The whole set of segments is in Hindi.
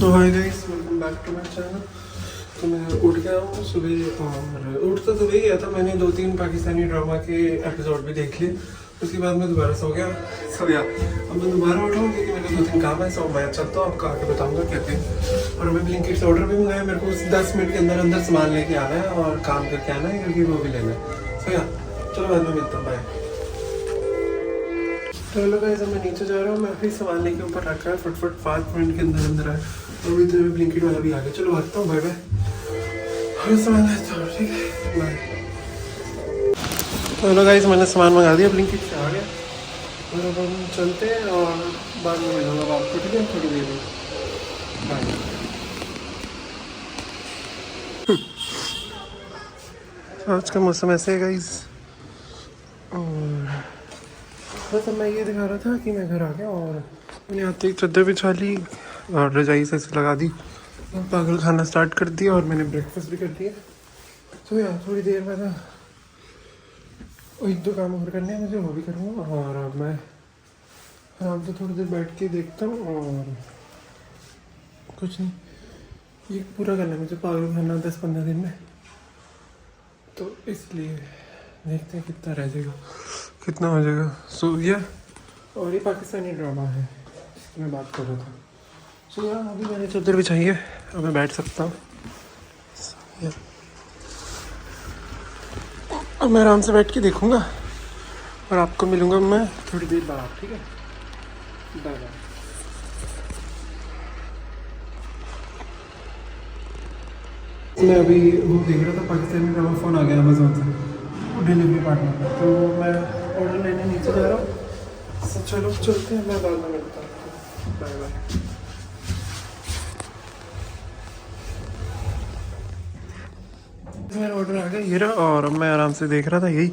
तो hi guys, welcome back to my channel. तो मैं उठ गया हूँ सुबह और उठ तो सुबह ही गया था। मैंने 2-3 पाकिस्तानी ड्रामा के एपिसोड भी देख लिए। उसके बाद मैं दोबारा सो गया। अब मैं दोबारा उठा हूँ क्योंकि मेरे 2-3 काम है। सो मैं चलता हूँ, आपको आके बताऊँगा क्या क्या। और मैं ब्लिंकिट से ऑर्डर भी मंगाया। मेरे को 10 मिनट के अंदर अंदर सामान लेके आना है और काम करके आना है क्योंकि वो भी लेना है। चलो बाद में मिलता हूँ, बाय। तो हेलो गाइस, मैं नीचे जा रहा हूँ। मैं अभी सामान लेके ऊपर रखा है। फटफट 5 मिनट के अंदर अंदर आए और अभी तो ब्लिंकिट वाला भी आ गया। चलो भागता हूँ, बाय बाय। और सामान लेता हूँ, ठीक है, बाय। तो हेलो गाइस, मैंने सामान मंगा दिया, ब्लिंकिट से आ गया और अब हम चलते हैं और बाद में मिलूँगा आपको, ठीक है, थोड़ी देर में, बाय। आज का मौसम ऐसे है गाइस। और बस अब मैं ये दिखा रहा था कि मैं घर आ गया और मैंने आते ही चादर बिछा ली और रजाई से ऐसे लगा दी और पागल खाना स्टार्ट कर दिया और मैंने ब्रेकफास्ट भी कर दिया। तो यार थोड़ी देर बाद 1-2 काम और करने हैं मुझे, वो भी करूँगा। और अब मैं आराम से थोड़ी देर बैठ के देखता हूँ और कुछ नहीं, ये पूरा करना है मुझे पागल खाना 10-15 दिन में। तो इसलिए देखते हैं कितना रह जाएगा, कितना हो जाएगा। सो या और ये पाकिस्तानी ड्रामा है जिसकी मैं बात कर रहा था। सो यार अभी मैंने चादर बिछाई है, अब मैं बैठ सकता हूँ। अब मैं आराम से बैठ के देखूँगा और आपको मिलूँगा मैं थोड़ी देर बाद, ठीक है, बाय बाय। मैं अभी वो देख रहा था पाकिस्तानी ड्रामा, फ़ोन आ गया अमेज़ोन से डिलीवरी पार्टनर, तो मैं ऑर्डर लेने नीचे जा रहा हूँ। सब चलो चलते हैं, मैं बाद में मिलता हूँ, बाय बाय। मेरा ऑर्डर आ गया ये रहा और अब मैं आराम से देख रहा था यही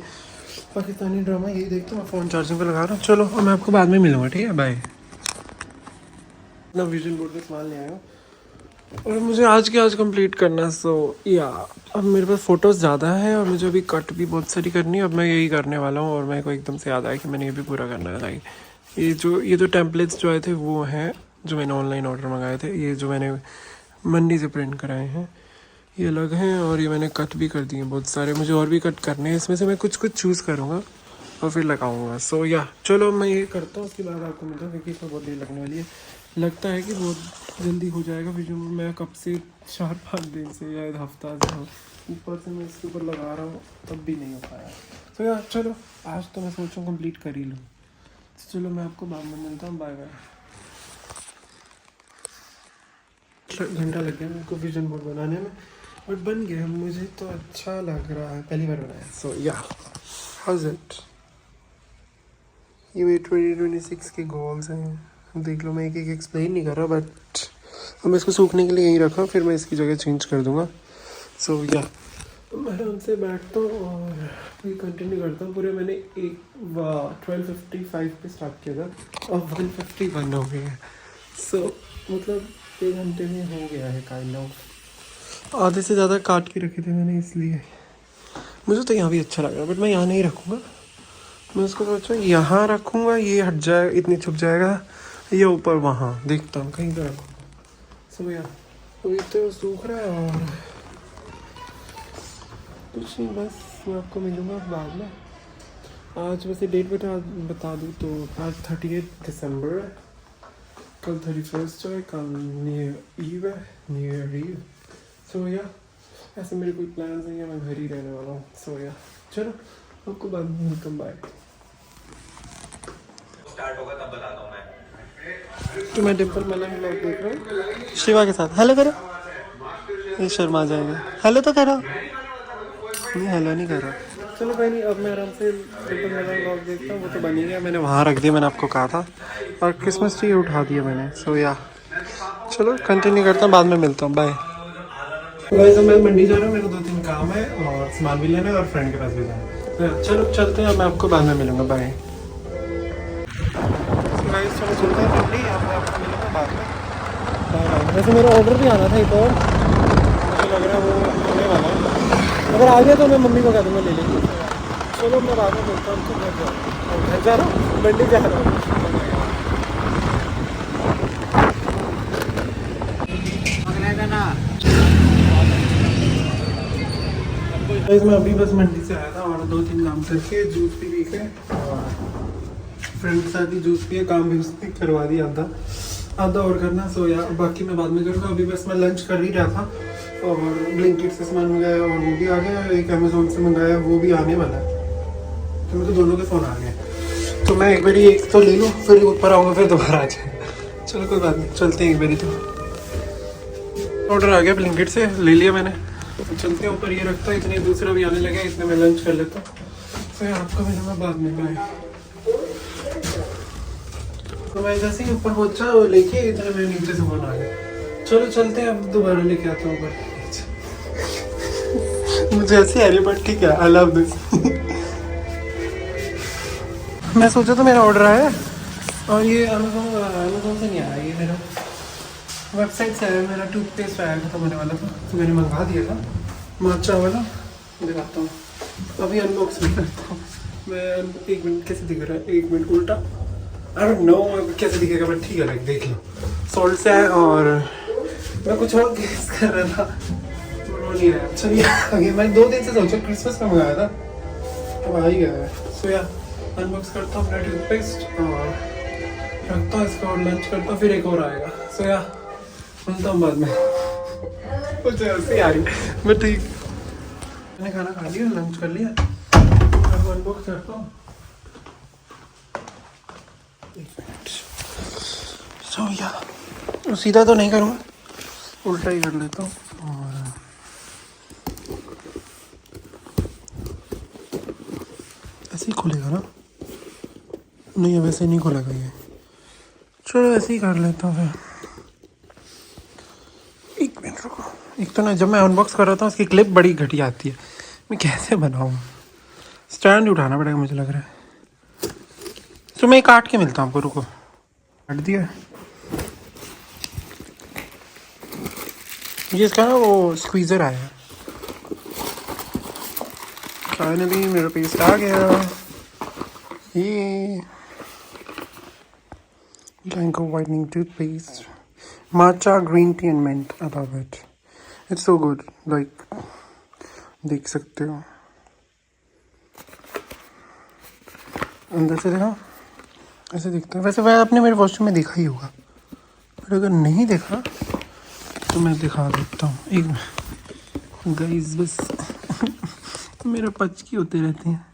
पाकिस्तानी ड्रामा, यही देखता हूँ। फ़ोन चार्जिंग पे लगा रहा हूँ। चलो अब मैं आपको बाद में मिलूँगा, ठीक है, बाय। अपना विजन बोर्ड का सामान ले आया हूँ और मुझे आज के आज कंप्लीट करना है। सो या अब मेरे पास फ़ोटोज़ ज़्यादा है और मुझे अभी कट भी बहुत सारी करनी है। अब मैं यही करने वाला हूँ और मेरे को एकदम से याद आया कि मैंने ये भी पूरा करना है। लाइक ये जो टेम्पलेट्स जो आए थे वो हैं जो मैंने ऑनलाइन ऑर्डर मंगाए थे। ये जो मैंने मंडी से प्रिंट कराए हैं ये अलग हैं और ये मैंने कट भी कर दिए हैं बहुत सारे। मुझे और भी कट करने हैं, इसमें से मैं कुछ चूज़ करूँगा और फिर लगाऊंगा। सो या चलो मैं ये करता हूँ, उसके बाद आपको मिलता हूँ क्योंकि इसमें बहुत देर लगने वाली है। लगता है कि बहुत जल्दी हो जाएगा फिर, जो मैं कब से 4-5 दिन से या 1 हफ्ता से ऊपर से मैं इसके ऊपर लगा रहा हूँ तब भी नहीं हो पाया। तो यार चलो आज तो मैं सोचूँ कंप्लीट कर ही लूँ। तो चलो मैं आपको बाद में मिलता हूँ, बाय बाय। घंटा लग गया मेरे को विजन बोर्ड बनाने में बट बन गया, मुझे तो अच्छा लग रहा है, पहली बार बनाया। सो या हाउज इट। ये मेरे 2026 के गोल्स हैं, देख लो। मैं एक एक एक्सप्लेन नहीं कर रहा बट अब मैं इसको सूखने के लिए यहीं रखा, फिर मैं इसकी जगह चेंज कर दूँगा। सो या मैं आराम से बैठता हूँ और फिर कंटिन्यू करता हूँ पूरे। मैंने 12:55 पे स्टार्ट किया था और 1:51 हो गया है। सो मतलब 1 घंटे में हो गया है काइंड ऑफ। आधे से ज़्यादा काट के रखे थे मैंने, इसलिए मुझे तो यहाँ भी अच्छा लग रहा है बट मैं यहाँ नहीं रखूँगा। मैं उसको सोचा यहाँ रखूँगा, ये हट जाए, इतनी छुप जाएगा, ये ऊपर वहाँ देखता हूँ कहीं पर रखूँगा। सो यार अभी तो सूख रहा है और कुछ नहीं, बस मैं आपको मिलूँगा बाद में। आज वैसे डेट बता दूँ तो आज 30 दिसंबर है, कल 31 है, कल न्यू ईयर ईव। सो या ऐसे मेरे कोई प्लान्स नहीं है, मैं घर ही रहने वाला हूँ। सो या चलो आपको बाद में मिलता हूँ, बाय। स्टार्ट होगा तब बताता हूँ मैं। तो मैं डिम्पल मलंग व्लॉग देख रहा हूँ शिवा के साथ। हेलो करो, ये शर्मा जाएगा। हेलो तो करो, नहीं हेलो नहीं कर रहा। चलो भाई नहीं, अब मैं आराम से डिम्पल मलंग व्लॉग देखता हूँ। वो तो बन ही गया, मैंने वहाँ रख दिया, मैंने आपको कहा था। और क्रिसमस ट्री उठा दिया मैंने। सो या चलो कंटिन्यू करता हूँ, बाद में मिलता हूँ, बाय। वैसे मैं मंडी जा रहा हूँ, मेरे 2-3 काम है और सामान भी लेना है और फ्रेंड के पास भी जाना है। चलो चलते हैं, मैं आपको बाद में मिलूँगा, बाय। गाइस चलो चलते हैं मंडी, अब मैं आपको मिलूँगा बाद में, बाय बाय। वैसे मेरा ऑर्डर भी आना था एक और, मुझे लग रहा है वो होने वाला है। अगर आ गया तो मैं मम्मी को कह दूँगा ले लेंगे। चलो मैं बाद में मिलता हूँ, घर जा रहा हूँ, मंडी जा रहा हूँ। मैं अभी बस मंडी से आया था और 2-3 काम करके जूस भी पी के और फ्रेंड के साथ ही जूस पिए, काम भी उसने करवा दिया आधा और करना। सो यार बाकी मैं बाद में करूँगा। अभी बस मैं लंच कर ही रहा था और ब्लिंकिट से सामान मंगाया और वो भी आ गया, एक अमेजोन से मंगाया वो भी आने वाला है। तो मेरे को दोनों के फ़ोन आ गए, तो मैं एक बारी एक तो ले लूँ, फिर ऊपर आऊँगा, फिर दोबारा आ जाएगा। चलो कोई बात नहीं, चलते हैं एक बारी। तो ऑर्डर आ गया ब्लिंकिट से, ले लिया मैंने। तो चलते हैं ऊपर, ये रखता है, इतने दूसरा भी आने लगे, इतने मैं लंच कर लेता हूँ, फिर आपको मिलूँगा बाद में। बाय। तो मैं जैसे ही ऊपर पहुँचा वो लेके, इतने मेरे नीचे से फोन आ गया। चलो चलते हैं, अब दोबारा लेके आता हूँ ऊपर। मुझे ऐसी आ रही बट ठीक है, आई लव दिस। मैं सोचा तो मेरा ऑर्डर आया और ये अमेज़ोन से नहीं आया, ये मेरा वेबसाइट से आया। मेरा टूथपेस्ट आया खत्म होने वाला था, तो मैंने मंगा दिया था माचा वाला। दिखाता हूँ, अभी अनबॉक्स भी करता हूँ मैं। 1 मिनट, कैसे दिख रहा है? 1 मिनट उल्टा, आई डोंट नो कैसे दिखेगा बट ठीक है, देख लो। सॉल्ट से है और मैं कुछ और गेस कर रहा था, वो नहीं आया। चलिए आगे, मैं 2 दिन से सोचा क्रिसमस में मंगाया था, अब आ ही गया है। सो यार अनबॉक्स करता हूँ अपना टूथपेस्ट और रखता हूँ इसका और लंच करता हूँ, फिर एक और आएगा। सो यार मिलता हूँ बाद में। कुछ ऐसे आ रही मैं ठीक। मैंने खाना खा लिया, लंच कर लिया, अब अनबॉक्स करता हूँ। सो यार सीधा तो नहीं करूँगा, उल्टा ही कर लेता हूँ। और ऐसे ही खुलेगा ना? नहीं वैसे नहीं खुलेगा ये। चलो ऐसे ही कर लेता हूँ फिर। 1 मिनट रुको। एक तो ना जब मैं अनबॉक्स कर रहा था उसकी क्लिप बड़ी घटिया आती है, मैं कैसे बनाऊँ? स्टैंड उठाना पड़ेगा मुझे लग रहा है। तो मैं काट के मिलता हूँ आपको, रुको। काट दिया ये, इसका ना वो स्क्वीज़र आया है। फाइनली मेरा पेस्ट आ गया। ये Blanco whitening toothpaste, matcha green tea and mint. I love it. It's so good. Like देख सकते हो अंदर से, देखा ऐसे दिखता है। वैसे वह आपने मेरे वॉशरूम में देखा ही होगा, पर अगर नहीं देखा तो मैं दिखा देता हूँ। एक गाइस बस मेरा पचकी होते रहते हैं।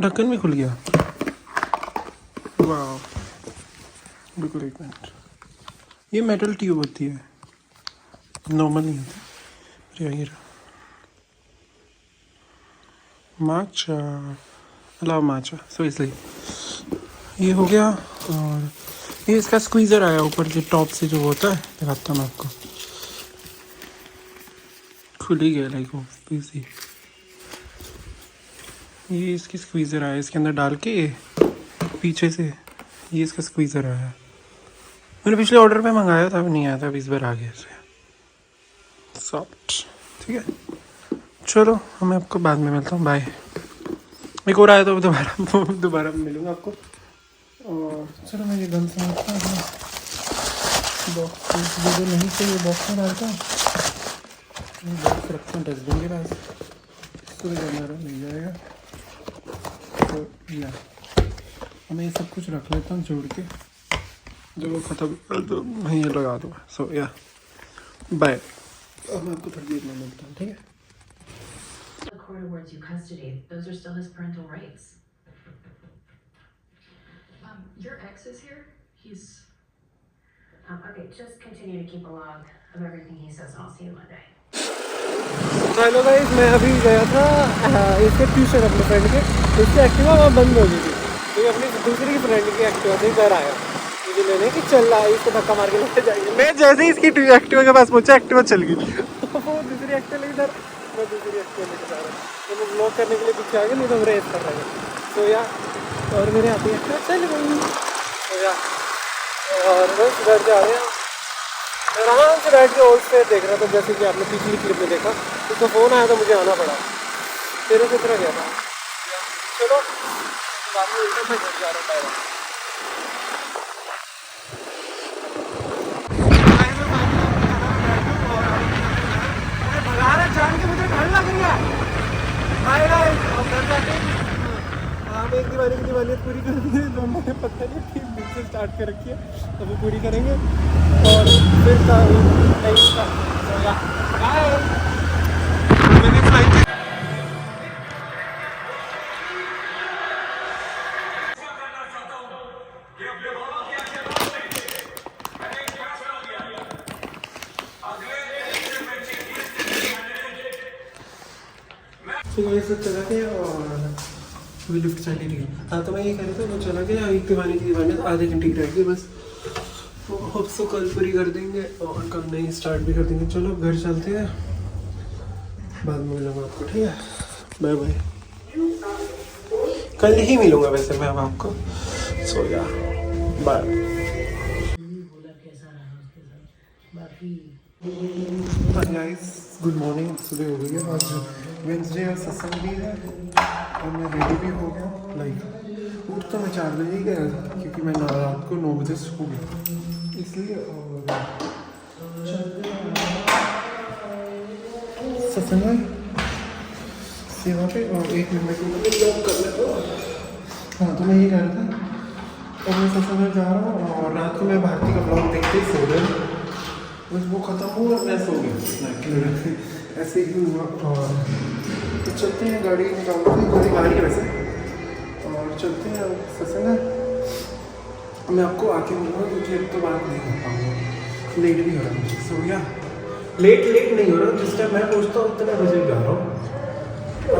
ढक्कन भी खुल गया। वाह, बिल्कुल। 1 मिनट, ये मेटल ट्यूब होती है, नॉर्मल नहीं होती। अरे ये माचा, अलाव माचा, सो इसलिए ये हो गया। और ये इसका स्क्वीज़र आया ऊपर जो टॉप से जो होता है, दिखाता हूँ मैं आपको। खुल ही गया लाइक वो इजी। ये इसकी स्क्वीज़र आया, इसके अंदर डाल के पीछे से ये इसका स्क्वीज़र आया। मैंने पिछले ऑर्डर पे मंगाया था, नहीं आया था, अब इस बार आ गया इसे सॉफ्ट। ठीक है, चलो मैं आपको बाद में मिलता हूँ, बाय। एक और आया तो दोबारा मिलूँगा आपको। और चलो मैं ये गन समझता हूँ, बॉक्स जो नहीं चाहिए बॉक्स में डालता हूँ, बॉक्स रखता हूँ डस्टबिन के पास, इसको भी हमारा मिल जाएगा। तो या मैं ये सब कुछ रख लेता हूँ जोड़ के, जब वो ख़त्म कर दो मैं ये लगा दूँगा। सो या बाय, अब मैं आपको थोड़ी देर में मिलता हूँ, ठीक है। The court awards you custody. Those are still his parental rights. Your ex is here? He's... Okay, just continue to keep a log of everything he says and I'll see you Monday. Hello guys, मैं अभी गया था इसके ट्यूशन अपने फ्रेंड के, इसकी एक्टिवा वहाँ बंद हो गई थी, तो अपनी दूसरी फ्रेंड की एक्टिवा से घर आया मुझे लेने की, चल रहा है इसको धक्का मार के लेके जाएंगे। मैं जैसे ही इसकी एक्टिवा के पास पहुंचा, एक्टिवा चल गई। वो दूसरी एक्टिवा लेके जा रहा, मैं दूसरी एक्टिवा लेके जा रहा हूँ, तो वो ब्लॉक करने के लिए पीछे आ गया, नहीं तो रेस कर रहा है। तो या और मेरे हाथ में एक्टिवा चल गई। तो या और बस घर जा रहे हैं। आराम से बैठ के ओल्ड स्टेट देख रहा था, जैसे कि आपने पिछली क्लिप में देखा। उसका फ़ोन आया तो मुझे आना पड़ा, तेरे से तरह गया था। चलो बाद में उल्टा से घर जा रहा है। जान के मुझे ठंड लग रही है। Bye bye. अब घर जाके हम एक दिवाली की दिवालियत पूरी करेंगे। दोनों ने पता नहीं ठीक दिन से स्टार्ट कर रखी है, तो वो पूरी करेंगे और फिर तो ये सब चला गया और अभी लिफ्ट चली रही है। हाँ तो मैं ये कह रहा था, वो चला गया। एक दीवानी की दीवानी आधे घंटे की रहेगी बस। होप सो कल पूरी कर देंगे और कल नहीं स्टार्ट भी कर देंगे। चलो घर चलते हैं, बाद में मिलूँगा आपको, ठीक है? Bye bye. कल ही मिलूँगा वैसे मैं अब आपको। सो या बाय। Guys good morning. सुबह हो गई है, आज वेंसडे और सत्संग भी है और मैं रेडी भी हो गया। लाइक उठ तो मैं 4 बजे ही गया क्योंकि मैं रात को 9 बजे सो गया, इसलिए। और सत्संग सेवा पे और 1 मिनट में लॉक कर ले तो। हाँ तो मैं ये कह रहा था, और मैं सत्संग जा रहा हूँ और रात को मैं भारती का ब्लॉग देखते ही सो गया। बस वो ख़त्म हुआ और मैं सो गया, ऐसे ही हुआ। और तो चलते हैं, गाड़ी निकालते हैं, गाड़ी है वैसे, और चलते हैं सत्संग। मैं आपको आके मिलूँगा क्योंकि अब तो बात नहीं कर पाऊँगा, लेट भी हो रहा है मुझे। सो या लेट नहीं हो रहा, जिस टाइम मैं पहुँचता हूँ उतने बजे जा रहा हूँ।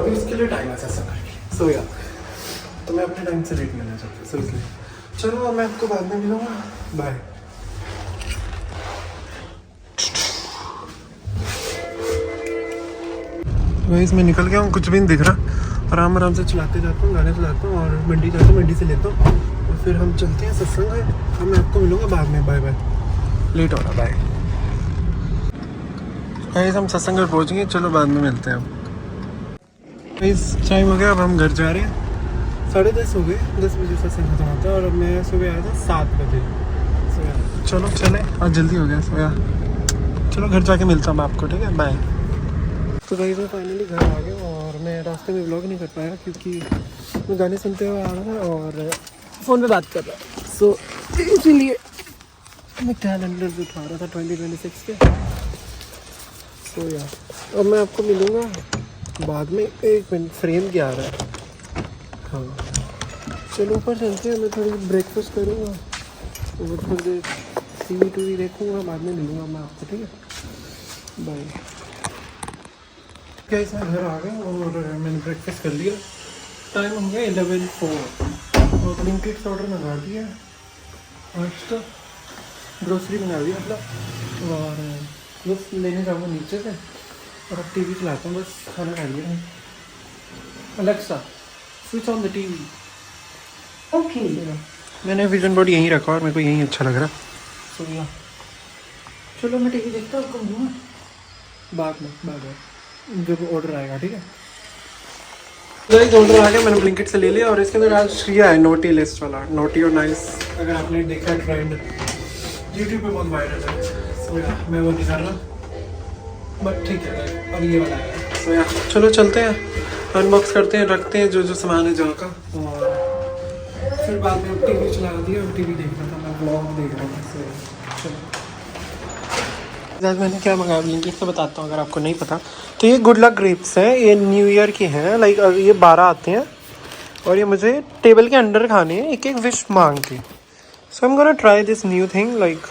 अभी इसके लिए टाइम है सत्संग करके। सो या तो मैं अपने टाइम से लेट मिलना चाहता हूँ, सो इसलिए चलो मैं आपको बाद में मिलूँगा। बाय। वैसे मैं निकल गया हूँ, कुछ भी नहीं दिख रहा। आराम से चलाते जाता हूँ, गाने चलाता हूँ और मंडी जाता हूँ, मंडी से लेता हूँ और फिर हम चलते हैं सत्संग है। अब मैं आपको मिलूँगा बाद में। Bye bye. लेट हो रहा, बाय। गाइस हम सत्संग घर पहुँच गए, चलो बाद में मिलते हैं। अब गाइस टाइम हो गया, अब हम घर जा रहे हैं। 10:30 हो गए, 10 बजे सत्संग खत्म होता है और मैं सुबह आया था 7 बजे। सोया चलो चले, आज जल्दी हो गया। सोया चलो घर जाके मिलता हूँ मैं आपको, ठीक है? बाय। तो गाइस मैं फाइनली घर आ गया और मैं रास्ते में व्लॉग नहीं कर पाया क्योंकि मैं गाने सुनते हुए आ रहा था और फ़ोन पे बात कर रहा था। सो इसीलिए मैं कैलेंडर उठा रहा था 2026 के। सो या अब मैं आपको मिलूँगा बाद में। 1 मिनट, फ्रेम क्या आ रहा है? हाँ चलो ऊपर चलते हैं, मैं थोड़ी ब्रेकफास्ट करूँगा और थोड़ी देर TV देखूँगा, बाद में मिलूँगा मैं आपको, ठीक है? बाय। गाइस मैं घर आ गया और मैंने ब्रेकफास्ट कर लिया। टाइम हो गया 11:04 और ब्लिंकिट ऑर्डर मंगा दिया आज तो, ग्रोसरी मंगा दी मतलब। और बस लेने जाऊँगा नीचे से और अब TV चलाता हूँ, बस खाना खा लिया। Alexa switch on the TV। Okay मैंने विजन बोर्ड यहीं रखा और मेरे को यहीं अच्छा लग रहा। सो या चलो मैं TV देखता हूँ, आपको मिलूँगा बाद में जब ऑर्डर आएगा, ठीक है? ऑर्डर आ गया, मैंने ब्लिंकिट से ले लिया और इसके अंदर आज ये है नोटी लिस्ट वाला, नोटी और नाइस। अगर आपने देखा ट्रेंड यूट्यूब पे बहुत वायरल है, सो या मैं वो नहीं कर रहा बट ठीक है। अब ये वाला है, सो या चलो चलते हैं, अनबॉक्स करते हैं, रखते हैं जो सामान है जहाँ का। और फिर बाद में TV चला दिया और TV देख रहा था, मैं ब्लॉग देख रहा था। सो चलो आज मैंने क्या मंगाया ब्लिंकिट से बताता हूँ अगर आपको नहीं पता। तो ये गुड लक ग्रेप्स हैं, ये न्यू ईयर के हैं। लाइक ये 12 आते हैं और ये मुझे टेबल के अंडर खाने हैं, एक विश मांग के। So I am gonna try this new thing. Like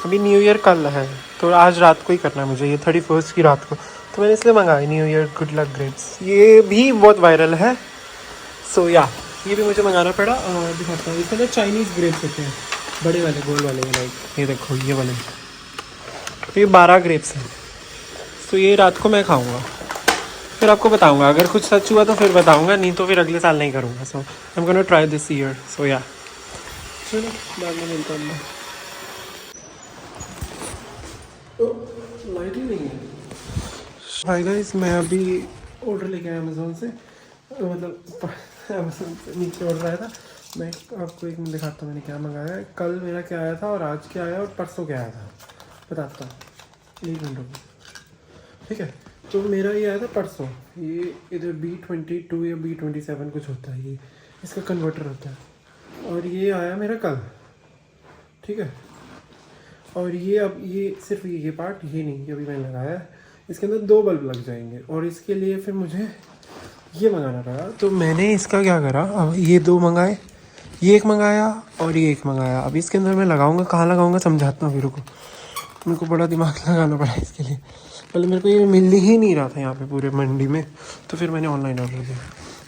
अभी न्यू ईयर कल है तो आज रात को ही करना है मुझे, ये 31 की रात को, तो मैंने इसलिए मंगाई new year good luck grapes. ये भी बहुत वायरल है। सो या ये भी मुझे मंगाना पड़ा। और दिखाता हूँ, इसके अंदर चाइनीज़ ग्रेप्स होते हैं, बड़े वाले गोल वाले। लाइक ये देखो ये वाले, तो ये 12 ग्रेप्स हैं। तो ये रात को मैं खाऊंगा, फिर आपको बताऊंगा। अगर कुछ सच हुआ तो फिर बताऊंगा, नहीं तो फिर अगले साल नहीं करूंगा। So I am gonna try this year. So yeah चलो बाद में मिलता हूँ। लाइट ही नहीं है। हाय गाइस, मैं अभी ऑर्डर लेके आया अमेज़ोन से, मतलब अमेज़ोन से नीचे ऑर्डर आया था। मैं आपको एक मिनट दिखाता हूँ मैंने क्या मंगाया है। कल मेरा क्या आया था और आज क्या आया और परसों क्या आया था बताता हूँ, 1 मिनट रुको। ठीक है, तो मेरा ये आया था परसों। ये इधर B22 या B27 कुछ होता है, ये इसका कन्वर्टर होता है। और ये आया मेरा कल, ठीक है। और ये अब ये सिर्फ ये पार्ट, ये नहीं, ये अभी मैंने लगाया है। इसके अंदर 2 बल्ब लग जाएंगे और इसके लिए फिर मुझे ये मंगाना पड़ा। तो मैंने इसका क्या करा, अब ये 2 मंगाए, ये एक मंगाया और ये एक मंगाया। अब इसके अंदर मैं लगाऊंगा, कहाँ लगाऊंगा समझाता हूँ। मेरे को बड़ा दिमाग लगाना पड़ा इसके लिए। पहले मेरे को ये मिल ही नहीं रहा था यहाँ पे पूरे मंडी में, तो फिर मैंने ऑनलाइन ऑर्डर दिया।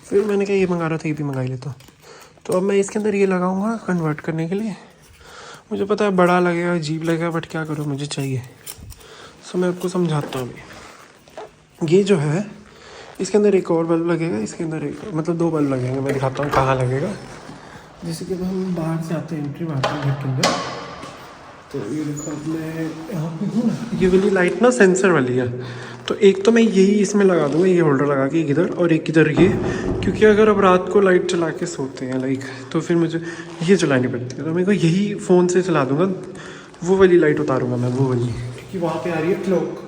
फिर मैंने कहा ये मंगा रहा था, ये भी मंगा ही लेता हूँ। तो अब मैं इसके अंदर ये लगाऊंगा कन्वर्ट करने के लिए। मुझे पता है बड़ा लगेगा, अजीब लगेगा, बट क्या करूँ, मुझे चाहिए। सो मैं आपको समझाता हूँ अभी। ये जो है इसके अंदर एक और बल्ब लगेगा, इसके अंदर एक मतलब 2 बल्ब लगेंगे। मैं दिखाता हूँ कहाँ लगेगा। जैसे कि हम बाहर से आते हैं, एंट्री मारते हैं घर के अंदर, तो ये देखो अब मैं यहाँ पे हूँ ना। ये वाली लाइट ना सेंसर वाली है, तो एक तो मैं यही इसमें लगा दूँगा, ये होल्डर लगा के, एक इधर और एक इधर ये। क्योंकि अगर अब रात को लाइट चला के सोते हैं लाइक, तो फिर मुझे ये चलानी पड़ती है। तो मेरे को यही फ़ोन से चला दूँगा, वो वाली लाइट उतारूँगा मैं, वो वाली, क्योंकि वहाँ पे आ रही है क्लॉक।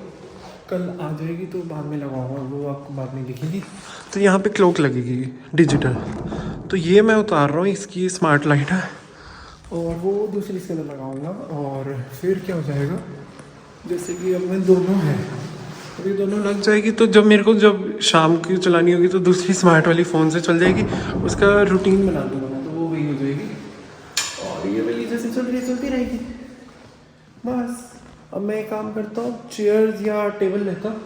कल आ जाएगी तो बाद में लगाऊंगा, वो आपको बाद में दिखेगी। तो यहाँ पे क्लॉक लगेगी डिजिटल, तो ये मैं उतार रहा हूँ, इसकी स्मार्ट लाइट है। और वो दूसरी इसके अंदर लगाऊंगा और फिर क्या हो जाएगा, जैसे कि अब मैं दोनों है, अभी दोनों लग जाएगी। तो जब मेरे को जब शाम की चलानी होगी तो दूसरी स्मार्ट वाली फ़ोन से चल जाएगी, उसका रूटीन बना दूँगा मैं, तो वो वही हो जाएगी। और ये वाली जैसे चल रही चलती रहेगी बस। अब मैं एक काम करता हूँ, चेयर्स या टेबल लेता हूँ,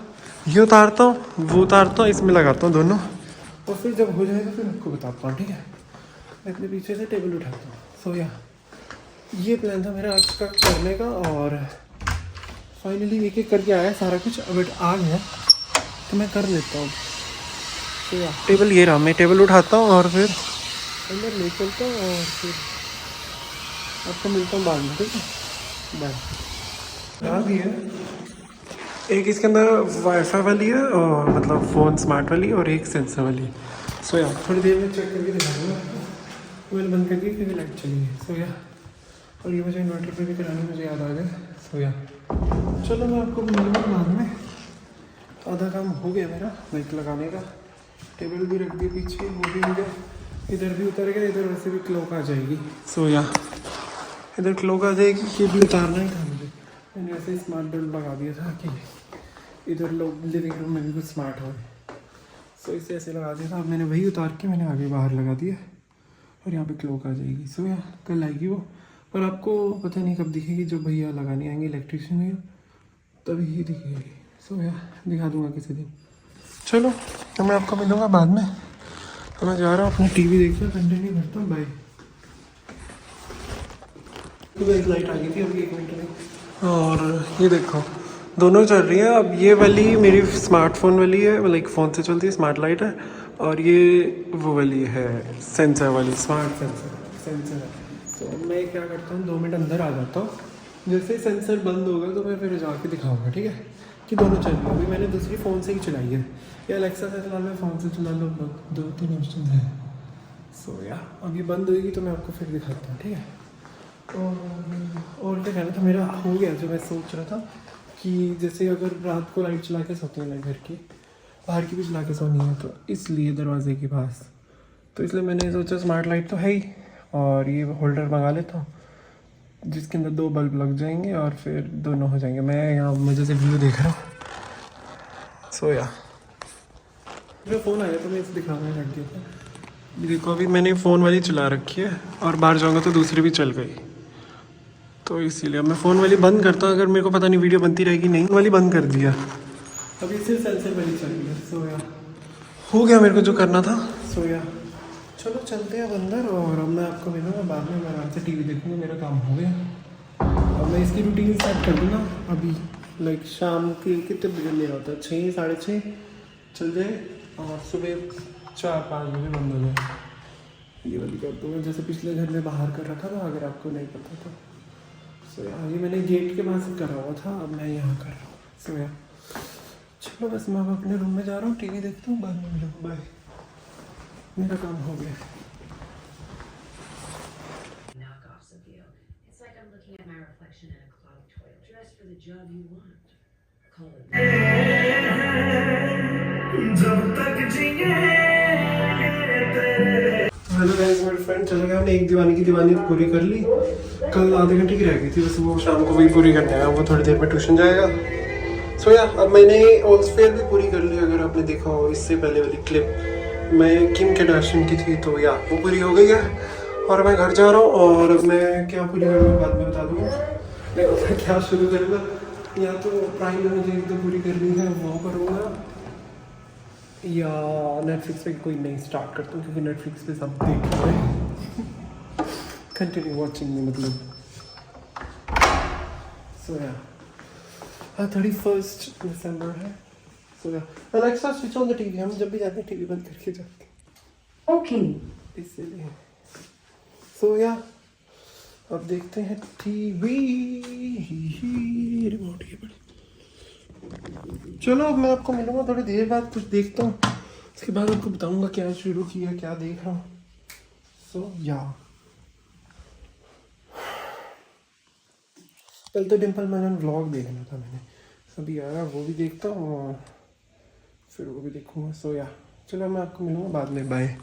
ये उतारता हूँ, वो उतारता हूँ, इसमें लगाता हूँ दोनों, और फिर जब हो जाएगा फिर आपको बताता हूँ, ठीक है। मैं अपने पीछे से टेबल उठाता हूँ। सो या ये प्लान था मेरा आज का करने का, और फाइनली एक एक करके आया सारा कुछ। अब आ गया तो मैं कर लेता हूँ। तो या टेबल ये रहा, मैं टेबल उठाता हूँ और फिर अंदर ले चलता हूँ, और फिर आपको मिलता हूँ बाद में, ठीक है। बाय। यहाँ भी है एक, इसके अंदर वाईफाई वाली है और मतलब फ़ोन स्मार्ट वाली, और एक सेंसर वाली। सो या थोड़ी देर में चेक करके दिखाऊंगा आपको। मैंने बंद करके फिर लाइट चली है। सो या और ये मुझे इन्वर्टर पे भी करानी, मुझे याद आ गया। सो या चलो मैं आपको मिलूँगा बाद में। आधा काम हो गया मेरा लाइट लगाने का। टेबल भी रख दी पीछे, वो भी हो गया, इधर भी उतर गया। इधर वैसे भी क्लॉक आ जाएगी। सो या इधर क्लॉक आ जाएगी, ये भी उतारना ही था मुझे। मैंने ऐसे ही स्मार्ट बल्ब लगा दिया था कि इधर लोग लिविंग रूम में भी कुछ स्मार्ट हो, सो इसे ऐसे लगा दिया था। अब मैंने वही उतार के मैंने आगे बाहर लगा दिया, और यहाँ पे क्लॉक आ जाएगी। सो या कल आएगी वो, पर आपको पता नहीं कब दिखेगी। जब भैया लगाने आएंगे, इलेक्ट्रिशियन भैया, तभी ही दिखेगी। सो या दिखा दूँगा किसी दिन। चलो तो मैं आपको मिलूँगा बाद में। तो मैं जा रहा हूँ अपना टीवी देखना, कंटिन्यू करता हूँ। बाय। लाइट आ गई थी अभी 1 मिनट में, और ये देखो दोनों चल रही है। अब ये वाली मेरी स्मार्टफोन वाली है, लाइक फ़ोन से चलती है, स्मार्ट लाइट है। और ये वो वाली है सेंसर वाली, स्मार्ट सेंसर है। तो मैं क्या करता हूँ, 2 मिनट अंदर आ जाता हूँ। जैसे ही सेंसर बंद होगा तो मैं फिर जाके दिखाऊंगा, ठीक है, कि दोनों चल रही है। अभी मैंने दूसरी फ़ोन से ही चलाई है, या अलेक्सा से चला लो, फ़ोन से चला लो, 2-3 ऑप्शन है। सो या अभी बंद होगी तो मैं आपको फिर दिखाता हूँ, ठीक है। और क्या कहना था, मेरा हो गया जो मैं सोच रहा था कि जैसे अगर रात को लाइट चला के सोते हैं ना, घर की बाहर की भी चला के सोनी है, तो इसलिए दरवाजे के पास, तो इसलिए मैंने सोचा स्मार्ट लाइट तो है ही, और ये होल्डर मंगा लेता हूँ जिसके अंदर 2 बल्ब लग जाएंगे और फिर दोनों हो जाएंगे। मैं यहाँ मज़े से व्यू देख रहा हूँ। सो या मेरा फ़ोन आया तो मैं इसे दिखाना रख दिया था। देखो अभी मैंने फ़ोन वाली चला रखी है, और बाहर जाऊँगा तो दूसरी भी चल गई, तो इसीलिए मैं फ़ोन वाली बंद करता हूँ। अगर मेरे को पता नहीं वीडियो बनती रहेगी नहीं, वाली बंद कर दिया। अभी सिर्फ सेंसर वाली चल रही है। सो या हो गया मेरे को जो करना था। सो या चलो चलते हैं अब अंदर, और अब मैं आपको मिलूँगा बाद में। मैं आराम से टीवी देखूँगा, मेरा काम हो गया। अब मैं इसकी रूटीन स्टार्ट कर दूँगा अभी, लाइक शाम के कितने बजे मेरा होता है, 6 साढ़े 6 चल जाए, और सुबह 4-5 बजे बंद हो जाए। ये वाली कर दूँगा, जैसे पिछले घर में बाहर कर रखा था, अगर आपको नहीं पता तो। सो ये मैंने गेट के पास करा हुआ था, अब मैं यहाँ कर रहा हूँ। सो चलो बस मैं अब अपने रूम में जा रहा हूँ, टीवी देखता हूँ, बाद में मिलूँगा, बाय। मेरा काम हो गया। Knockoffs of you. It's like I'm looking at my reflection in a clogged toilet. Dress for the job you want. Call it. Hello guys, मेरे फ्रेंड चले गए, हमने एक दीवानी की दीवानी तो पूरी कर ली। कल आधे घंटे की रह गई थी, बस वो शाम को वही पूरी करने आया, वो थोड़ी देर में ट्यूशन जाएगा। सो अब मैंने ऑल्सफेयर भी पूरी कर ली। अगर आपने देखा हो इससे पहले वाली क्लिप, मैं किम कार्दाशियन की थी, तो वो पूरी हो गई है। और मैं घर जा रहा हूँ, और मैं क्या पूरी करूँगा बाद में बता दूँगा। देखो मैं क्या शुरू करूँगा, या तो प्राइम में मुझे एक दो पूरी करनी है वो करूँगा, या नेटफ्लिक्स पे कोई नहीं स्टार्ट करता हूँ, क्योंकि नेटफ्लिक्स पे सब देख रहे हैं। कंटिन्यू वॉचिंग में मतलब। सो 31 दिसंबर है। So Alexa switch on the TV. हम जब भी जाते हैं टीवी बंद करके जाते हैं। Okay. इसीलिए सो अब देखते हैं टीवी। रिमोट ये बड़ी। चलो अब मैं आपको मिलूंगा थोड़ी देर बाद, कुछ देखता हूँ, उसके बाद आपको बताऊंगा क्या शुरू किया, क्या देख रहा हूँ। सो कल तो डिम्पल मैनन व्लॉग देखना था मैंने, सभी आ रहा वो भी देखता हूँ, और फिर वो भी देखूंगा। सो चलो मैं आपको मिलूंगा बाद में, बाय।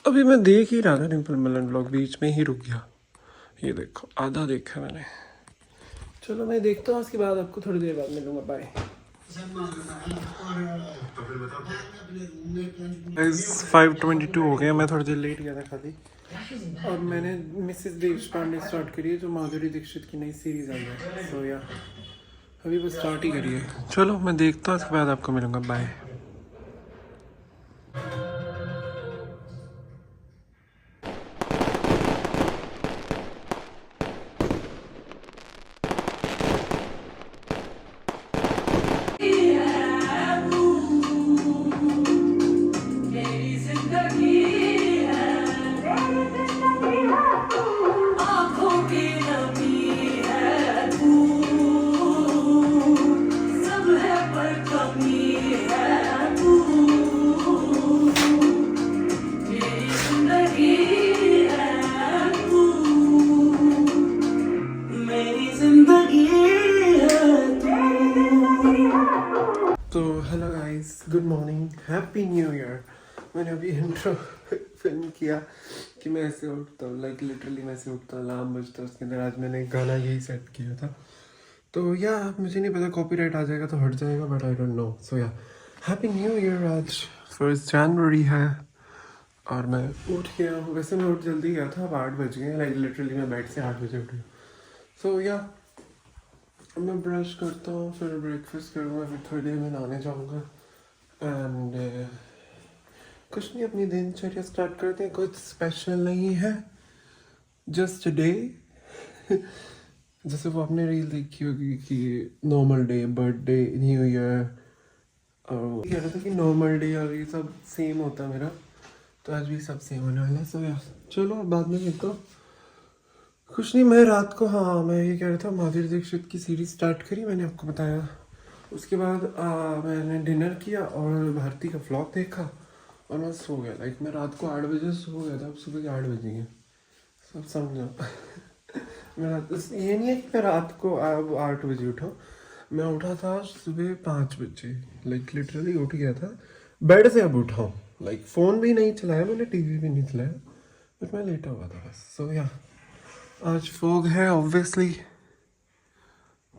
अभी मैं देख ही रहा था डिम्पल मैनन व्लॉग, बीच में ही रुक गया। ये देखो आधा देखा मैंने। चलो मैं देखता हूँ, उसके बाद आपको थोड़ी देर बाद मिलूंगा, बाय। 5:22 हो गया, मैं थोड़ी देर लेट गया था खाली। और मैंने मिसेस देशपांडे स्टार्ट करी है, जो माधुरी दीक्षित की नई सीरीज आई है। सो अभी बस स्टार्ट ही करी है। चलो मैं देखता हूँ, उसके बाद आपको मिलूंगा, बाय। तो hello guys, good morning, happy new year. मैंने अभी इंट्रो फिल्म किया कि मैं ऐसे उठता हूँ, लाइक लिटरली मैं ऐसे उठता हूँ, अलार्म बजता है, उसके अंदर आज मैंने एक गाना यही सेट किया था। तो मुझे नहीं पता कॉपीराइट आ जाएगा तो हट जाएगा, but I don't no. So happy new year. आज 1 जनवरी है और मैं उठ गया हूँ। वैसे मैं उठ जल्दी गया था, अब 8 बज गए, लाइक लिटरली मैं बेड से 8 बजे उठ गया। सो मैं ब्रश करता हूँ, फिर ब्रेकफास्ट करूँगा, फिर थोड़ी देर में नहाने जाऊँगा, एंड कुछ नहीं, अपनी दिनचर्या स्टार्ट करते हैं। कुछ स्पेशल नहीं है, जस्ट डे। जैसे वो आपने रील देखी होगी कि normal day, birthday, new year, और कह रहा था कि नॉर्मल डे और ये सब सेम होता मेरा, तो आज भी सब सेम होने वाला है। सो चलो बाद में मिलता हूँ। कुछ नहीं, मैं रात को मैं ये कह रहा था, माधुरी दीक्षित की सीरीज स्टार्ट करी, मैंने आपको बताया। उसके बाद मैंने डिनर किया और भारती का व्लॉग देखा, और मैं सो गया। लाइक मैं रात को 8 बजे सो गया था, अब सुबह के 8 बजे गए, सब समझो। ये नहीं है कि मैं रात को 8 बजे उठा, मैं उठा था सुबह 5 बजे, लाइक लिटरली उठ गया था बेड से, अब उठा हूँ। लाइक फ़ोन भी नहीं चलाया मैंने, टीवी भी नहीं चलाया, बट मैं लेटा हुआ था बस। सो आज फोग है ऑब्वियसली।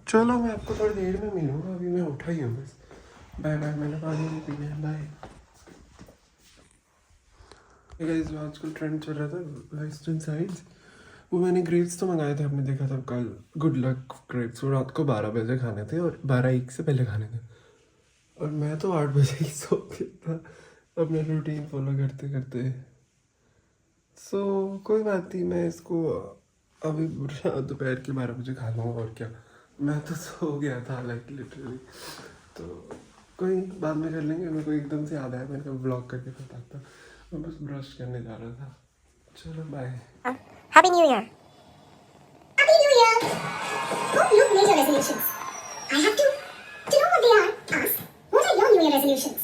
चलो मैं आपको थोड़ी देर में मिलूंगा, अभी मैं उठा ही हूँ बस। बाय बाय, मैंने पानी नहीं पीना है, बाय। गाइस जो आजकल ट्रेंड चल रहा था वेस्टर्न साइड्स, वो मैंने ग्रेप्स तो मंगाए थे, आपने देखा था कल, गुड लक ग्रेप्स। वो रात को 12 बजे खाने थे, और 12-1 से पहले खाने थे, और मैं तो 8 बजे ही सो गया था अपना रूटीन फॉलो करते करते। सो कोई बात नहीं, मैं इसको अभी दोपहर के 12 बजे खा लूँगा, और क्या। मैं तो सो गया था लाइक लिटरली, तो कोई बाद में कर लेंगे। मेरे को एकदम से याद आया, मैंने कहा ब्लॉग करके बताता। मैं बस ब्रश करने जा रहा था। चलो bye. Happy New Year. Happy New Year. Hope you've made your resolutions. I have to know what they are. Ask, what are your New Year resolutions?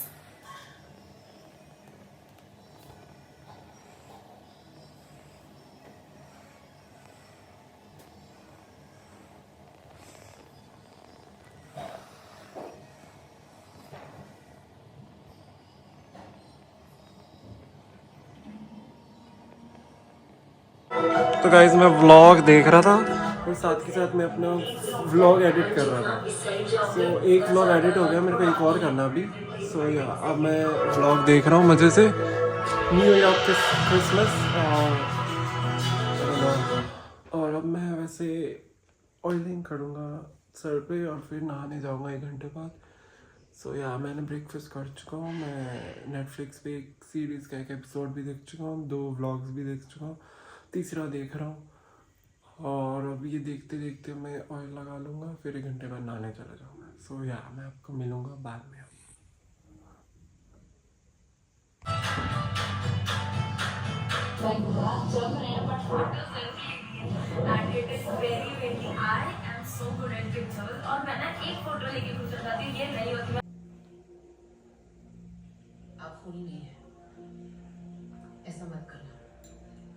तो गाइज मैं व्लॉग देख रहा था और साथ के साथ मैं अपना व्लॉग एडिट कर रहा था। सो एक व्लॉग एडिट हो गया, मेरे को एक और करना अभी। सो या अब मैं व्लॉग देख रहा हूँ मज़े से। न्यू ईयर क्रिसमस और अब मैं वैसे ऑयलिंग करूँगा सर पे और फिर नहाने जाऊँगा 1 घंटे बाद। सो या मैंने ब्रेकफास्ट कर चुका हूँ। मैं नेटफ्लिक्स पे एक सीरीज़ का एक एपिसोड भी देख चुका हूँ, 2 व्लॉग्स भी देख चुका हूँ, तीसरा देख रहा हूँ। और अब ये देखते देखते मैं ऑयल लगा लूँगा, फिर 1 घंटे बाद नहाने चला जाऊँगा। सो या मैं आपको मिलूँगा बाद में। And it is very very I am so good at pictures और मैं ना एक फोटो लेके खुश हो जाती हूँ। ये नहीं होती मैं आप खूनी नहीं है, ऐसा मत करना।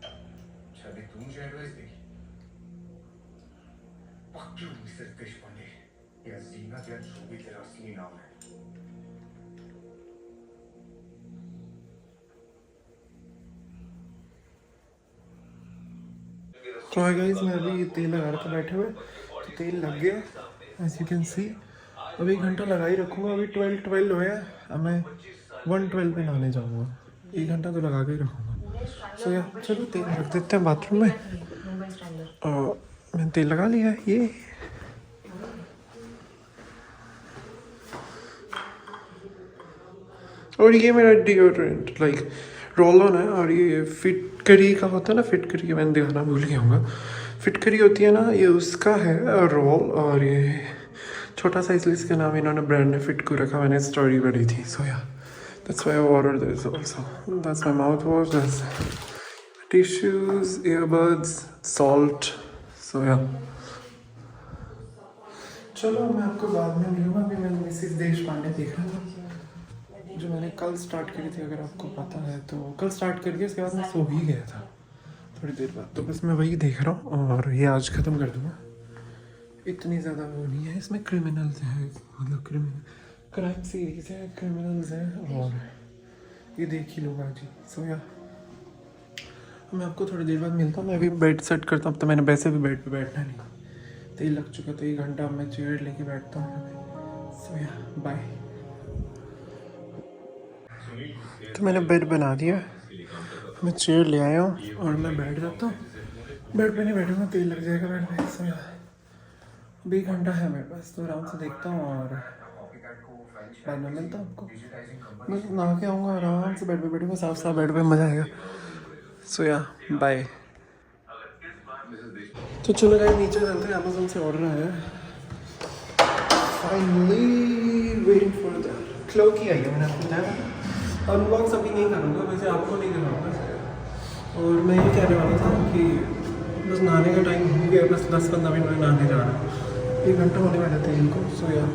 अच्छा अभी तुम मुझे एडवाइस देगी? Fuck you, Mr. देशपांडे। या जीनत या जो भी तेरा असली नाम है। तो हाय गाइस, मैं अभी तेल लगा रहा था बैठे हुए, तो तेल लग गया एज यू कैन सी। अभी 1 घंटा लगा ही रखूँगा। अभी 12 हुए हैं, अब मैं 1:12 पे नहाने जाऊँगा। 1 घंटा तो लगा के ही रखूँगा। सो या चलो तेल रख देते हैं बाथरूम में। और मैंने तेल लगा लिया है ये। और ये मेरा डिओड्रेंट लाइक रोल ऑन है। और ये फिटकरी का होता है ना, फिटकरी मैंने दिखाना भूल गया हूँ। फिटकरी होती है ना, ये उसका है रोल। और ये छोटा सा इसलिए इसका नाम इन्होंने ब्रांड ने फिटकू रखा, मैंने स्टोरी पढ़ी थी। So yeah that's why I ordered this also. That's my mouth wash, that's tissues, earbuds, salt. So yeah चलो मैं आपको बाद में मिलूँगा। अभी मैं मिसेस देशपांडे देख रहा था, जो मैंने कल स्टार्ट करी थी, अगर आपको पता है तो। कल स्टार्ट करके उसके बाद मैं सो ही गया था थोड़ी देर बाद। तो बस मैं वही देख रहा हूँ और ये आज ख़त्म कर दूँगा। इतनी ज़्यादा वो नहीं है इसमें। क्रिमिनल्स है, मतलब क्राइम सीरीज है, क्रिमिनल्स है, और ये देख ही लूँगा जी। सो या मैं आपको थोड़ी देर बाद मिलता हूँ। मैं अभी बेड सेट करता हूँ। तो मैंने वैसे भी बेड पे बैठना नहीं, तेल लग चुका, तो 1 घंटा मैं चेयर लेके बैठता हूँ। सो या बाय। तो मैंने बेड बना दिया, मैं चेयर ले आया हूँ और मैं बैठ जाता हूँ। बेड पे नहीं बैठूँगा, तेल लग जाएगा बेड पे। सो या अभी 1 घंटा है मेरे पास, तो आराम से देखता हूँ और बाद में मिलता हूँ आपको। मैं नहा के आऊँगा, आराम से बेड पे बैठूँगा, साफ साफ बेड पे, मज़ा आएगा। सो या बाय। तो चलो गाइस नीचे चलते हैं। अमेज़न से ऑर्डर आया है finally, waiting for the clock ही आई है। मैंने आपको बताया अनबॉक्स अभी नहीं करूँगा, वैसे आपको नहीं दिखाऊँगा। और मैं ये कहने वाला था कि बस नहाने का टाइम हो गया, बस 10-15 मिनट में नहाने जा रहा हूँ। 1 घंटा होने वाला था इनको। सो या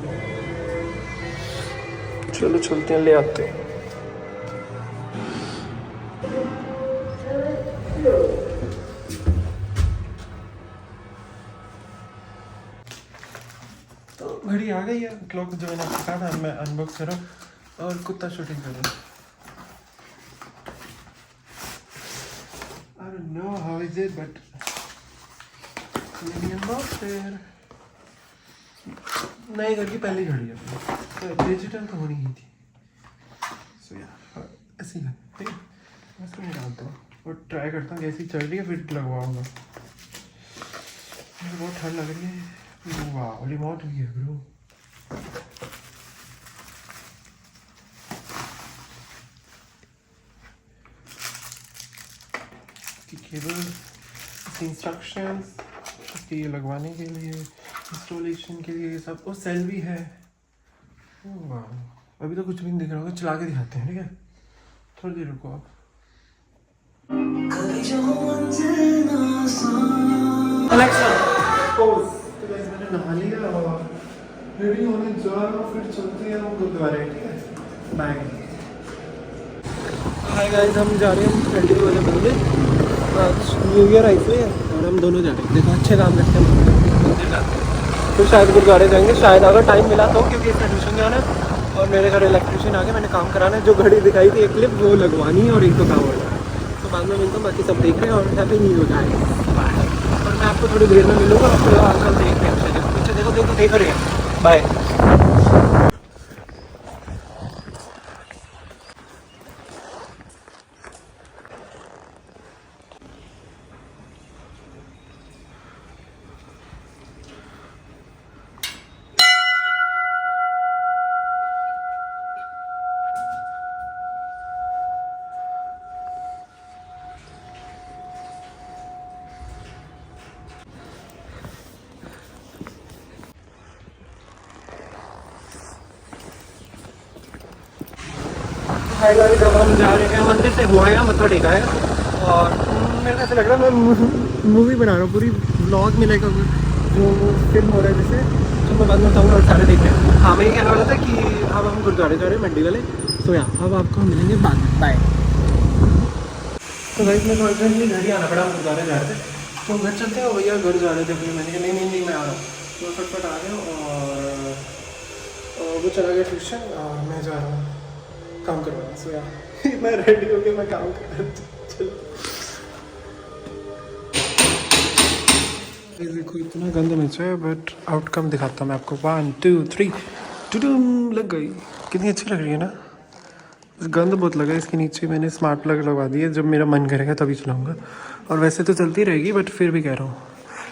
चलो चलते हैं, ले आते हैं। तो घड़ी आ गई है, क्लॉक जो मैंने आपको कहा था मैं अनबॉक्स करूँ और कुत्ता शूटिंग करूँ। I don't know how is it, but मैंने अनबॉक्स है। नए घर की पहली घड़ी है, तो डिजिटल तो होनी ही थी। सो या ऐसी है, ठीक है। मैं इसको निकालता हूँ और ट्राई करता हूँ कैसी चल रही है, फिर लगवाऊँगा। मुझे बहुत ठंड लग रही है। वाह, रिमोट भी है ब्रो। केबल, इंस्ट्रक्शंस ये लगवाने के लिए, इंस्टॉलेशन के लिए, सब। और सेल भी है। वाह, अभी तो कुछ भी नहीं दिख रहा होगा, चला के दिखाते हैं, ठीक है। थोड़ी देर रुको आप। Alexa pose. तो गाइस मैंने नहा लिया और रेडी होने जा रहा हूँ, फिर चलते हैं हम गुरुद्वारे, ठीक है? बाय। हाय गाइस, हम जा रहे हैं फ्रेंड वाले बंदे, आज न्यू ईयर आई थी और हम दोनों जा रहे हैं। देखो अच्छे काम करते हैं, फिर शायद गुरुद्वारे जाएंगे, शायद अगर टाइम मिला तो, क्योंकि इसमें एडमिशन जाना है और मेरे घर इलेक्ट्रिशियन आके मैंने काम कराना है। जो घड़ी दिखाई थी एक क्लिप वो लगवानी है और एक तो काम हो जाए, तो बाद में मिलता हूँ। बाकी सब देख रहे हैं और happy new year guys, bye. और मैं आपको थोड़ी देर में मिलूँगा, फिर आजकल देख रहे हैं, पीछे देखो देख रहे हैं, बाय। हाय गाइस, अब हम जा रहे हैं मंदिर से, हुआ है मत्था टेका है और मेरे को ऐसा लग रहा है मैं मूवी बना रहा हूँ, पूरी व्लॉग में लाइक जो फिल्म हो रहा है जैसे, तो मैं बाद में बताऊँगा और सारे देख रहे हैं। हाँ, मैं ये कहने वाला था कि अब हम गुरुद्वारे जा रहे हैं मंडी वाले, तो यहाँ अब आपको मिलेंगे बाद में, बाय। तो गाइस मैं सोच रहा हूँ घर ही आना पड़ा, हम गुरुद्वारे जा रहे थे तो घर चलते हैं, भैया घर जा रहे थे, फिर मैंने कहा नहीं मैं आ रहा हूँ, तो फटफट आ गया और वो चला गया ट्यूशन और मैं जा रहा हूँ काम करवाना। सो यार मैं रेडी हो गया, मैं काम कर रहा हूँ। चलो देखो इतना गंद मचा है, बट आउटकम दिखाता हूँ मैं आपको। 1 2 3 टुडुम लग गई। कितनी अच्छी लग रही है ना। गंद बहुत लगा इसके नीचे, मैंने स्मार्ट प्लग लगवा दिया, जब मेरा मन करेगा तभी चलाऊँगा। और वैसे तो चलती रहेगी, बट फिर भी कह रहा हूँ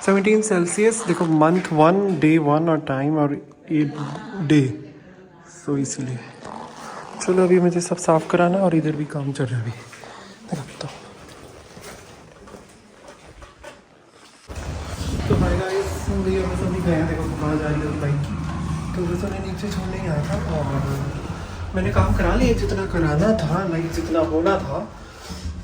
17 सेल्सियस देखो, मंथ 1 डे 1 और टाइम और ये डे, सो इसीलिए। चलो अभी मुझे सब साफ़ कराना और इधर भी काम चल रहा है अभी, दिखाता हूँ। तो हाय गाइस, भैया बस अभी गए हैं, देखो आवाज़ आ रही है बाइक की, तो बस उन्हें नीचे छोड़ने ही आया था और मैंने काम करा लिया जितना कराना था, लाइक जितना होना था।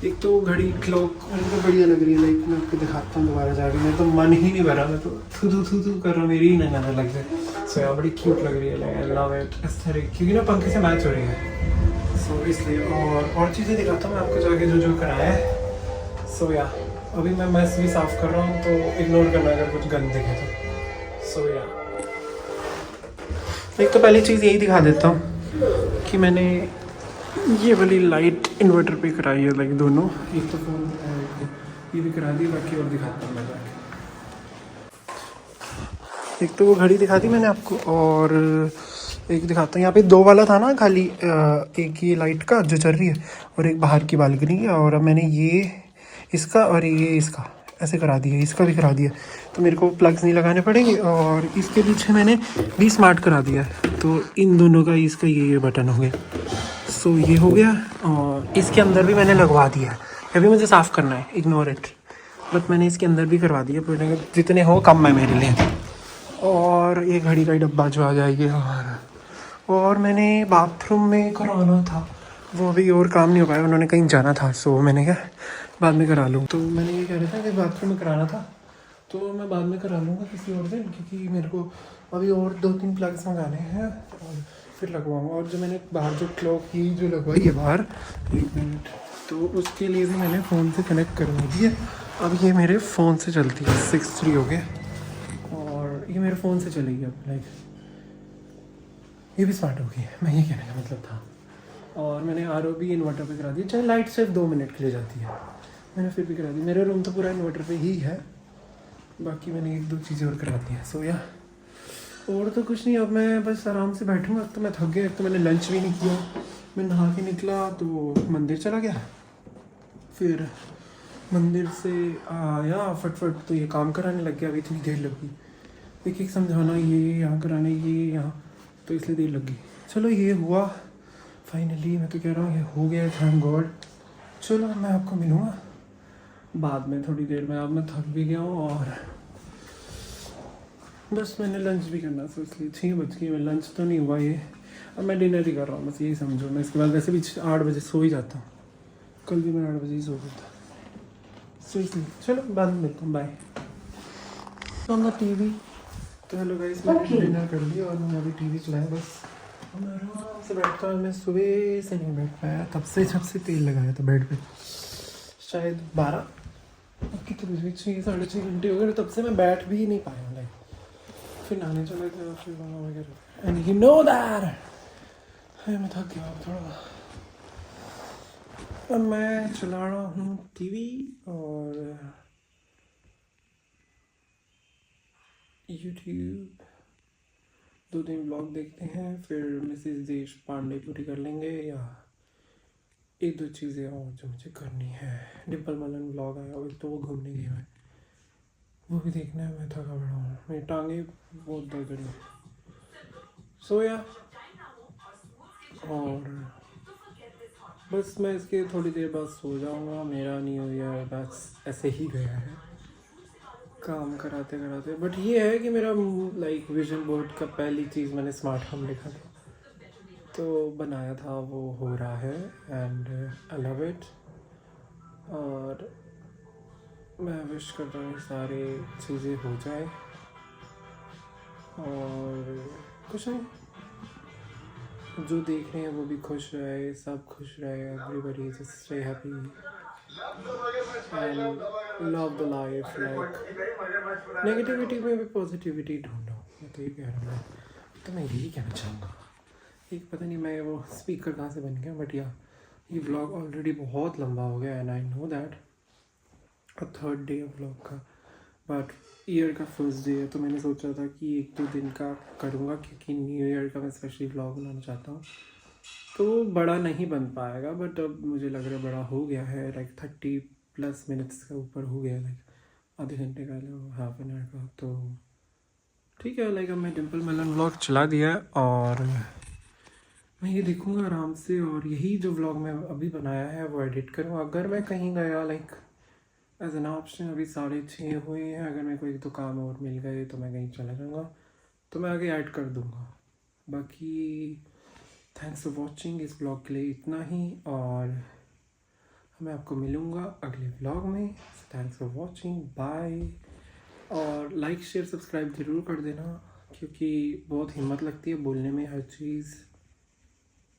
एक तो घड़ी क्लॉक मुझे तो बढ़िया लग रही है, लाइक मैं आपको दिखाता हूँ दोबारा जाके, मेरा तो मन ही नहीं भरा, मैं तो थू कर रहा हूँ, मेरी ही नंगा लग जाए। सो यार बड़ी क्यूट लग रही है, like I love it aesthetic, क्योंकि ना पंखे से मैच हो रही है, सो इसलिए। और चीज़ें दिखाता हूँ मैं आपको जाके जो कराया है। सो या अभी मैं मेस भी साफ़ कर रहा हूँ, तो इग्नोर करना अगर कुछ गंद दिखे तो। सो या एक तो पहली चीज़ यही दिखा देता हूँ कि मैंने ये वाली लाइट इन्वर्टर पे कराई है, लाइक दोनों, एक तो फोन ये भी करा दी, बाकी और दिखाता हूँ मैं जाके। एक तो वो घड़ी दिखा दी मैंने आपको, और एक दिखाता हूँ, यहाँ पे 2 वाला था ना खाली, एक ये लाइट का जो चल रही है और एक बाहर की बालकनी है, और अब मैंने ये इसका और ये इसका ऐसे करा दिया, इसका भी करा दिया, तो मेरे को प्लग्स नहीं लगाने पड़ेंगे। और इसके पीछे मैंने भी स्मार्ट करा दिया है, तो इन दोनों का इसका ये बटन हो गया। सो ये हो गया, और इसके अंदर भी मैंने लगवा दिया है, अभी मुझे साफ़ करना है, इग्नोर इट, बट मैंने इसके अंदर भी करवा दिया, जितने हो कम है मेरे लिए। और ये घड़ी का डब्बा जो आ जाएगी, और मैंने बाथरूम में करवाना था, वो अभी और काम नहीं हो पाया, उन्होंने कहीं जाना था, सो मैंने कहा बाद में करा लूँ। तो मैंने ये कह रहा था कि बाथरूम में कराना था, तो मैं बाद में करा लूँगा किसी और दिन, क्योंकि मेरे को अभी और 2-3 प्लग्स मंगाने हैं और फिर लगवाऊँगा। और जो मैंने बाहर जो क्लॉक की जो लगवाई है बाहर, 1 मिनट, तो उसके लिए भी मैंने फ़ोन से कनेक्ट करवा दी है। अब ये मेरे फ़ोन से चलती है, 6-3 हो गया, और ये मेरे फ़ोन से चलेगी अब, लाइक ये भी स्मार्ट हो गई है, मैं ये कहने का मतलब था। और मैंने RO भी इन्वर्टर पे करा दी, चाहे लाइट सिर्फ 2 मिनट के लिए जाती है, मैंने फिर भी करा दी। मेरा रूम तो पूरा इन्वर्टर पे ही है, बाकी मैंने 1-2 चीज़ें और करा दी हैं। सो या और तो कुछ नहीं, अब मैं बस आराम से बैठूँगा। अब तो मैं थक गया, तो मैंने लंच भी नहीं किया, मैं नहा के निकला तो मंदिर चला गया, फिर मंदिर से आया फटफट तो ये काम कराने लग गया, अभी इतनी देर लगी, एक समझाना, ये यहाँ कराना, ये यहाँ, तो इसलिए देर लगी। चलो ये हुआ फाइनली, मैं तो कह रहा हूँ ये हो गया, थैंक गॉड। चलो मैं आपको मिलूँगा बाद में थोड़ी देर में, अब मैं थक भी गया हूँ और बस मैंने लंच भी करना था, इसलिए 6 बज गए, लंच तो नहीं हुआ ये, अब मैं डिनर ही कर रहा हूँ, बस यही समझो। मैं इसके बाद वैसे भी 8 बजे सो ही जाता हूँ, कल भी मैं 8 बजे ही सो गया था। सो इसलिए चलो बाद में मिलता हूँ, बाय। On the TV. तो हेलो गाइस, मैंने डिनर कर लिया और मैंने अभी टीवी चलाया बस। मैं आराम से बैठता हूँ। मैं सुबह से नहीं बैठ पाया तब से तेल लगाया था बेड पे, शायद 12 कितने बजे 6-6.5 घंटे हो गए, तब से मैं बैठ भी नहीं पाया लाइक। फिर नहाने चला गया, फिर वगैरह, एंड यू नो दैट मैं थक गया थोड़ा। अब मैं चला रहा हूँ टीवी और यूट्यूब, 2-3 ब्लॉग देखते हैं, फिर मिसेस देश पांडे पूरी कर लेंगे, या 1-2 चीज़ें और जो मुझे करनी है। डिम्पल मलन ब्लॉग आया, और तो वो घूमने गया है, वो भी देखना है। मैं थका पड़ा हूँ, मेरी टांगे बहुत दर्द हो रही है। सोया और बस मैं इसके थोड़ी देर बाद सो जाऊँगा। मेरा न्यू ईयर बस ऐसे ही गया है काम कराते कराते। बट ये है कि मेरा लाइक विजन बोर्ड का पहली चीज़ मैंने स्मार्ट होम लिखा था, तो बनाया था, वो हो रहा है एंड आई लव इट। और मैं विश करता हूँ सारे चीज़ें हो जाए और कुछ नहीं, जो देख रहे हैं वो भी खुश रहे, सब खुश रहे, everybody just stay happy and love the life. Like negativity में भी पॉजिटिविटी ढूंढो, मैं तो ये कह रहा हूँ। तो मैं यही कहना चाहूँगा। एक पता नहीं मैं वो स्पीकर कहाँ से बन गया, बट या ये व्लॉग ऑलरेडी बहुत लंबा हो गया and I know that, 3rd day of vlog का, बट ईयर का फर्स्ट डे है, तो मैंने सोचा था कि 1-2 दिन का करूँगा, क्योंकि न्यू ईयर का मैं स्पेशली व्लॉग बनाना चाहता हूँ। तो बड़ा नहीं बन पाएगा, बट अब मुझे लग रहा है बड़ा हो गया है, लाइक 30+ मिनट्स का ऊपर हो गया है, लाइक आधे घंटे का, हाफ एन आवर का। तो ठीक है, लाइक अब मैं डिम्पल मलन व्लॉग चला दिया है और मैं ये देखूँगा आराम से, और यही जो व्लॉग मैं अभी बनाया है वो एडिट करूँगा। अगर मैं कहीं गया लाइक एज एन ऑप्शन, अभी 6:30 हुए हैं, अगर मेरे को 1-2 काम और मिल गए तो मैं कहीं चला जाऊँगा, तो मैं आगे ऐड कर दूँगा। बाकी थैंक्स फॉर वॉचिंग, इस ब्लॉग के लिए इतना ही, और मैं आपको मिलूँगा अगले ब्लॉग में। Thanks for watching, bye. और लाइक शेयर सब्सक्राइब ज़रूर कर देना, क्योंकि बहुत हिम्मत लगती है बोलने में, हर चीज़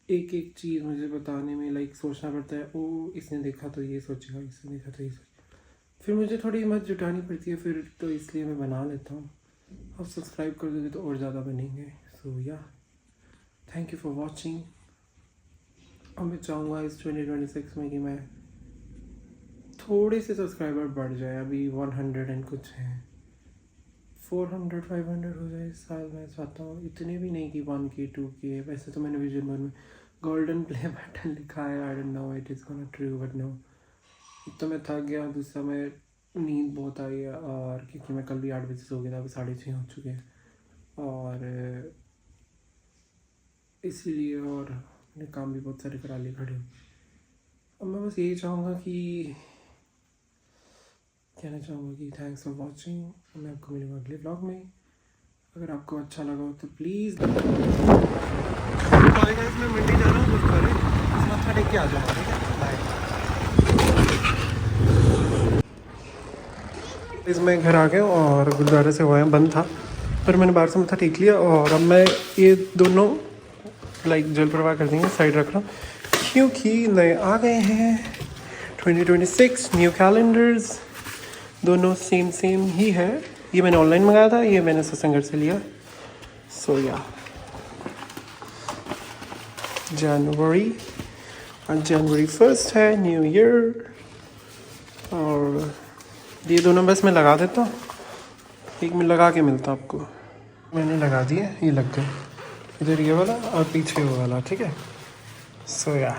एक चीज़ मुझे बताने में लाइक सोचना पड़ता है, ओ इसने देखा तो ये सोचेगा, इसने देखा तो ये सोचेगा, फिर मुझे थोड़ी हिम्मत जुटानी पड़ती है, फिर तो इसलिए मैं बना लेता हूँ। अब सब्सक्राइब कर दोगे तो और ज़्यादा बनेंगे। सो या थैंक यू फॉर वॉचिंग। और मैं चाहूँगा इस 2026 में कि मैं थोड़े से सब्सक्राइबर बढ़ जाए। अभी 100 एंड कुछ हैं, 400-500 हो जाए इस साल। मैं चाहता हूँ इतने भी नहीं कि 1K 2K। वैसे तो मैंने विजन बोर्ड में गोल्डन प्ले बटन लिखा है, I don't know it is gonna true, but no. एक तो मैं थक गया, दूसरा मैं नींद बहुत आई है, और क्योंकि मैं कल भी 8 बजे सो गया था, अभी 6:30 हो चुके हैं, और इसीलिए, और मैंने काम भी बहुत सारे करा लिए खड़े। अब मैं बस यही कहना चाहूँगा कि थैंक्स फॉर वॉचिंग। मैं आपको मिलूँगा अगले ब्लॉग में। अगर आपको अच्छा लगा हो तो प्लीज़ मैं मंडी जा रहा हूँ, गुरुद्वारे मत्था टेक के आ जाऊँगा, ठीक है, बाय। मैं घर आ गया और गुरुद्वारे से हुआ बंद था, पर मैंने बाहर से मत्था टेक लिया, और अब मैं ये दोनों लाइक जल प्रवाह कर देंगे, साइड रख रहा हूँ, क्योंकि नए आ गए हैं 2026 न्यू कैलेंडर्स, दोनों सेम ही है। ये मैंने ऑनलाइन मंगाया था, ये मैंने सत्संग से लिया। सो या जनवरी 1 है, न्यू ईयर। और ये दोनों बस मैं लगा देता हूँ, एक में लगा के मिलता हूँ आपको। मैंने लगा दिए, ये लग गए, इधर ये वाला और पीछे वो वाला, ठीक है। सो या